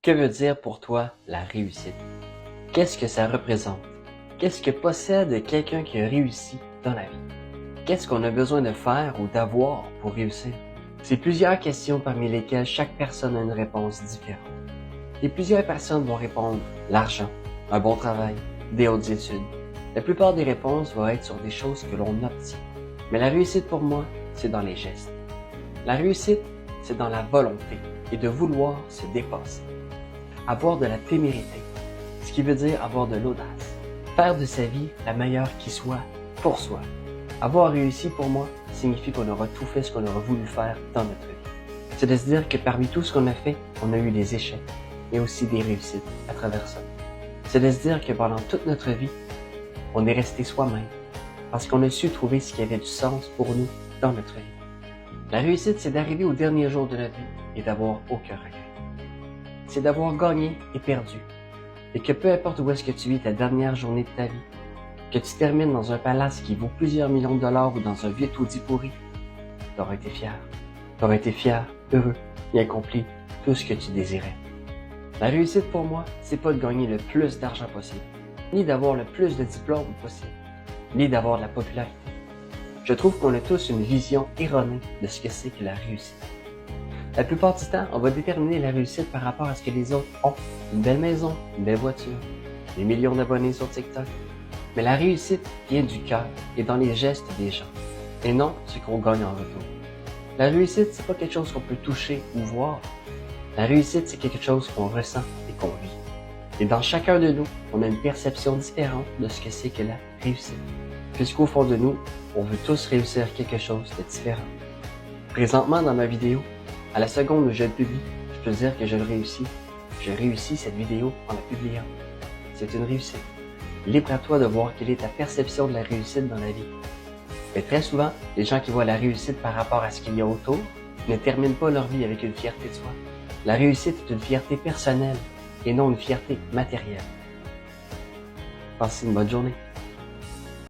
Que veut dire pour toi la réussite? Qu'est-ce que ça représente? Qu'est-ce que possède quelqu'un qui a réussi dans la vie? Qu'est-ce qu'on a besoin de faire ou d'avoir pour réussir? C'est plusieurs questions parmi lesquelles chaque personne a une réponse différente. Et plusieurs personnes vont répondre l'argent, un bon travail, des hautes études. La plupart des réponses vont être sur des choses que l'on obtient. Mais la réussite pour moi, c'est dans les gestes. La réussite, c'est dans la volonté et de vouloir se dépasser. Avoir de la témérité, ce qui veut dire avoir de l'audace. Faire de sa vie la meilleure qui soit pour soi. Avoir réussi pour moi signifie qu'on aura tout fait ce qu'on aura voulu faire dans notre vie. C'est de se dire que parmi tout ce qu'on a fait, on a eu des échecs, mais aussi des réussites à travers ça. C'est de se dire que pendant toute notre vie, on est resté soi-même, parce qu'on a su trouver ce qui avait du sens pour nous dans notre vie. La réussite, c'est d'arriver au dernier jour de notre vie et d'avoir aucun regret. C'est d'avoir gagné et perdu. Et que peu importe où est-ce que tu vis ta dernière journée de ta vie, que tu termines dans un palace qui vaut plusieurs millions de dollars ou dans un vieux taudis pourri, t'auras été fier. T'auras été fier, heureux et accompli tout ce que tu désirais. La réussite pour moi, c'est pas de gagner le plus d'argent possible, ni d'avoir le plus de diplômes possible, ni d'avoir de la popularité. Je trouve qu'on a tous une vision erronée de ce que c'est que la réussite. La plupart du temps, on va déterminer la réussite par rapport à ce que les autres ont. Une belle maison, une belle voiture, des millions d'abonnés sur TikTok. Mais la réussite vient du cœur et dans les gestes des gens, et non ce qu'on gagne en retour. La réussite, c'est pas quelque chose qu'on peut toucher ou voir. La réussite, c'est quelque chose qu'on ressent et qu'on vit. Et dans chacun de nous, on a une perception différente de ce que c'est que la réussite. Puisqu'au fond de nous, on veut tous réussir quelque chose de différent. Présentement, dans ma vidéo, à la seconde où je le publie, je peux dire que je le réussis. Je réussis cette vidéo en la publiant. C'est une réussite. Libre à toi de voir quelle est ta perception de la réussite dans la vie. Mais très souvent, les gens qui voient la réussite par rapport à ce qu'il y a autour ne terminent pas leur vie avec une fierté de soi. La réussite est une fierté personnelle et non une fierté matérielle. Passez une bonne journée.